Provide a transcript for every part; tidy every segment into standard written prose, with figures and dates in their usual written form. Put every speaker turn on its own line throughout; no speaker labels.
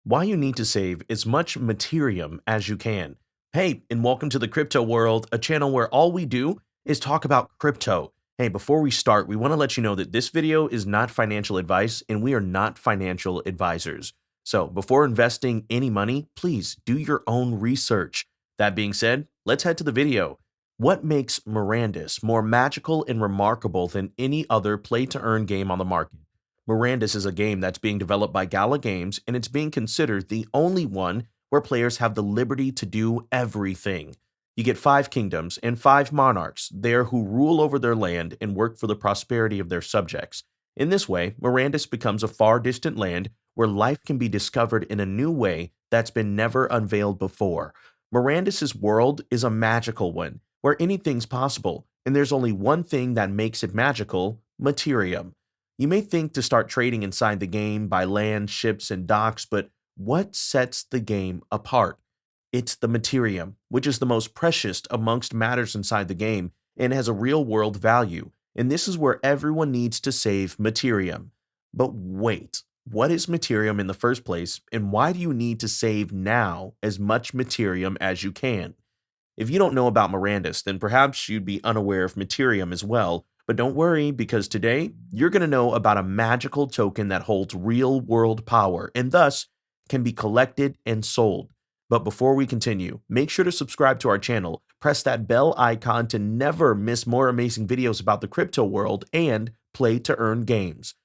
Why you need to save as much Materium as you can. Hey, and welcome to the crypto world, a channel where all we do is talk about crypto. Hey, before we start, we want to let you know that this video is not financial advice and we are not financial advisors. So before investing any money, please do your own research. That being said, let's head to the video. What makes Mirandus more magical and remarkable than any other play-to-earn game on the market? Mirandus is a game that's being developed by Gala Games, and it's being considered the only one where players have the liberty to do everything. You get 5 kingdoms and 5 monarchs there who rule over their land and work for the prosperity of their subjects. In this way, Mirandus becomes a far distant land where life can be discovered in a new way that's been never unveiled before. Mirandus's world is a magical one, where anything's possible, and there's only one thing that makes it magical: Materium. You may think to start trading inside the game by land, ships, and docks, but what sets the game apart? It's the Materium, which is the most precious amongst matters inside the game and has a real world value. And this is where everyone needs to save Materium. But wait, what is Materium in the first place, and why do you need to save now as much Materium as you can? If you don't know about Mirandus, then perhaps you'd be unaware of Materium as well. But don't worry, because today you're going to know about a magical token that holds real world power and thus can be collected and sold. But before we continue, make sure to subscribe to our channel, press that bell icon to never miss more amazing videos about the crypto world and play to earn games.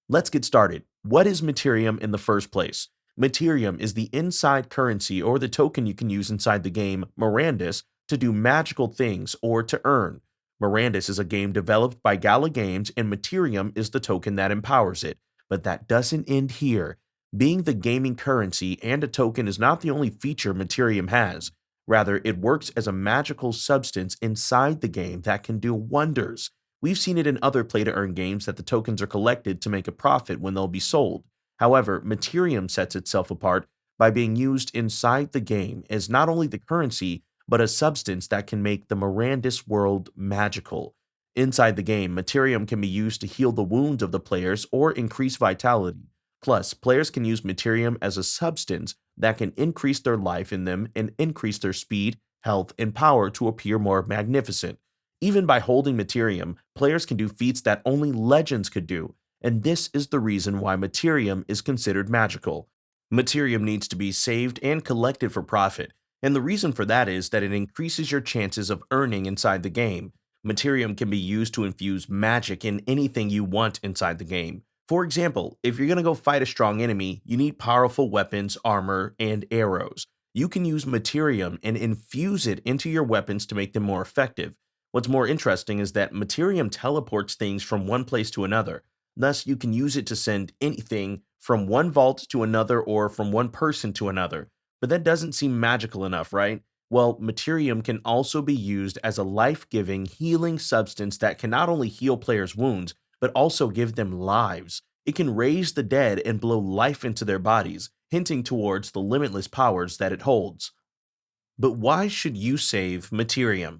Let's get started. What is Materium in the first place? Materium is the inside currency or the token you can use inside the game Mirandus to do magical things or to earn. Mirandus is a game developed by Gala Games, and Materium is the token that empowers it. But that doesn't end here. Being the gaming currency and a token is not the only feature Materium has. Rather, it works as a magical substance inside the game that can do wonders. We've seen it in other play-to-earn games that the tokens are collected to make a profit when they'll be sold. However, Materium sets itself apart by being used inside the game as not only the currency, but a substance that can make the Mirandus world magical. Inside the game, Materium can be used to heal the wounds of the players or increase vitality. Plus, players can use Materium as a substance that can increase their life in them and increase their speed, health, and power to appear more magnificent. Even by holding Materium, players can do feats that only legends could do, and this is the reason why Materium is considered magical. Materium needs to be saved and collected for profit, and the reason for that is that it increases your chances of earning inside the game. Materium can be used to infuse magic in anything you want inside the game. For example, if you're going to go fight a strong enemy, you need powerful weapons, armor, and arrows. You can use Materium and infuse it into your weapons to make them more effective. What's more interesting is that Materium teleports things from one place to another. Thus, you can use it to send anything from one vault to another or from one person to another. But that doesn't seem magical enough, right? Well, Materium can also be used as a life-giving, healing substance that can not only heal players' wounds, but also give them lives. It can raise the dead and blow life into their bodies, hinting towards the limitless powers that it holds. But why should you save Materium?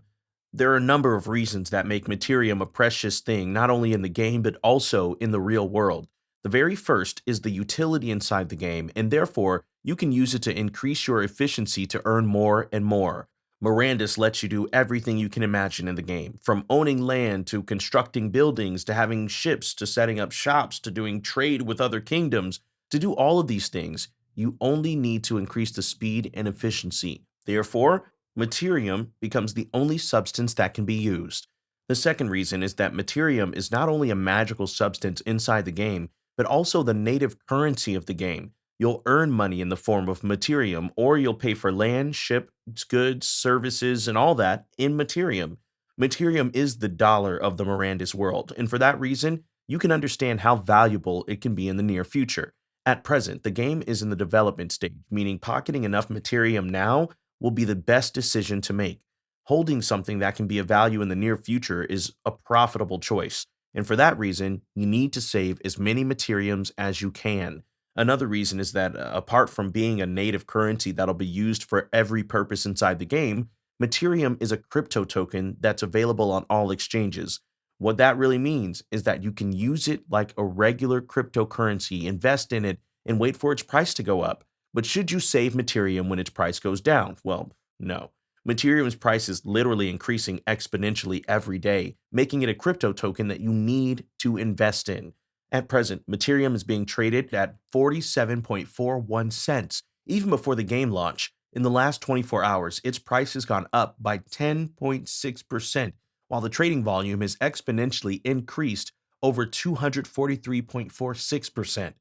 There are a number of reasons that make Materium a precious thing, not only in the game, but also in the real world. The very first is the utility inside the game, and therefore, you can use it to increase your efficiency to earn more and more. Mirandus lets you do everything you can imagine in the game, from owning land to constructing buildings to having ships to setting up shops to doing trade with other kingdoms. To do all of these things, you only need to increase the speed and efficiency. Therefore, Materium becomes the only substance that can be used. The second reason is that Materium is not only a magical substance inside the game, but also the native currency of the game. You'll earn money in the form of Materium, or you'll pay for land, ships, goods, services, and all that in Materium. Materium is the dollar of the Mirandus world, and for that reason, you can understand how valuable it can be in the near future. At present, the game is in the development stage, meaning pocketing enough Materium now will be the best decision to make. Holding something that can be of value in the near future is a profitable choice, and for that reason, you need to save as many Materiums as you can. Another reason is that apart from being a native currency that'll be used for every purpose inside the game, Materium is a crypto token that's available on all exchanges. What that really means is that you can use it like a regular cryptocurrency, invest in it, and wait for its price to go up. But should you save Materium when its price goes down? Well, no. Materium's price is literally increasing exponentially every day, making it a crypto token that you need to invest in. At present, Materium is being traded at 47.41 cents. Even before the game launch, in the last 24 hours, its price has gone up by 10.6%, while the trading volume has exponentially increased over 243.46%.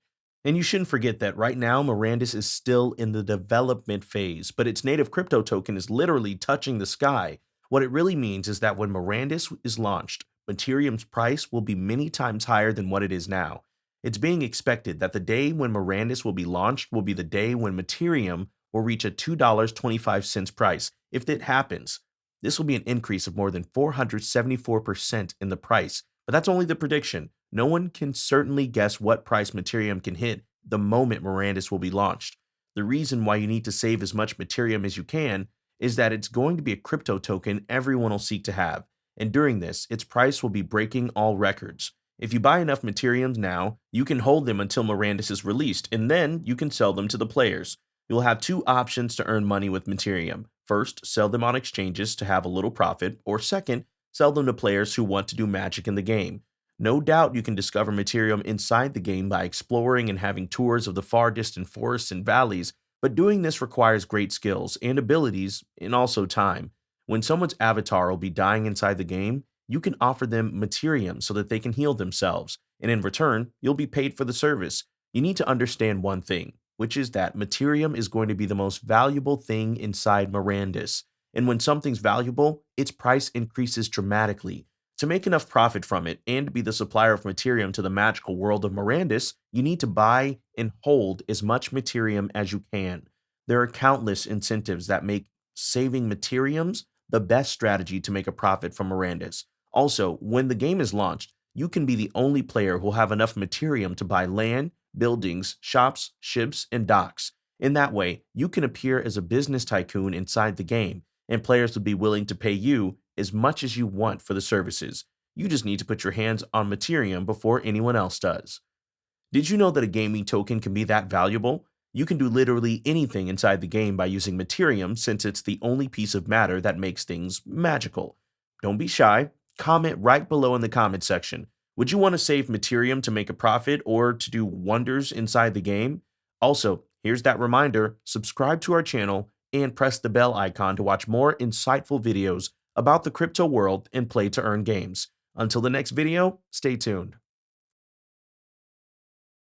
And you shouldn't forget that right now, Mirandus is still in the development phase, but its native crypto token is literally touching the sky. What it really means is that when Mirandus is launched, Materium's price will be many times higher than what it is now. It's being expected that the day when Mirandus will be launched will be the day when Materium will reach a $2.25 price. If it happens, this will be an increase of more than 474% in the price. But that's only the prediction. No one can certainly guess what price Materium can hit the moment Mirandus will be launched. The reason why you need to save as much Materium as you can is that it's going to be a crypto token everyone will seek to have, and during this, its price will be breaking all records. If you buy enough Materiums now, you can hold them until Mirandus is released, and then you can sell them to the players. You'll have two options to earn money with Materium. First, sell them on exchanges to have a little profit, or second, sell them to players who want to do magic in the game. No doubt you can discover Materium inside the game by exploring and having tours of the far distant forests and valleys, but doing this requires great skills and abilities and also time. When someone's avatar will be dying inside the game, you can offer them Materium so that they can heal themselves, and in return, you'll be paid for the service. You need to understand one thing, which is that Materium is going to be the most valuable thing inside Mirandus. And when something's valuable, its price increases dramatically. To make enough profit from it and to be the supplier of Materium to the magical world of Mirandus, you need to buy and hold as much Materium as you can. There are countless incentives that make saving Materiums the best strategy to make a profit from Mirandus. Also, when the game is launched, you can be the only player who will have enough Materium to buy land, buildings, shops, ships, and docks. In that way, you can appear as a business tycoon inside the game, and players will be willing to pay you as much as you want for the services. You just need to put your hands on Materium before anyone else does. Did you know that a gaming token can be that valuable? You can do literally anything inside the game by using Materium since it's the only piece of matter that makes things magical. Don't be shy. Comment right below in the comment section. Would you want to save Materium to make a profit or to do wonders inside the game? Also, here's that reminder, subscribe to our channel and press the bell icon to watch more insightful videos about the crypto world and play to earn games. Until the next video, stay tuned.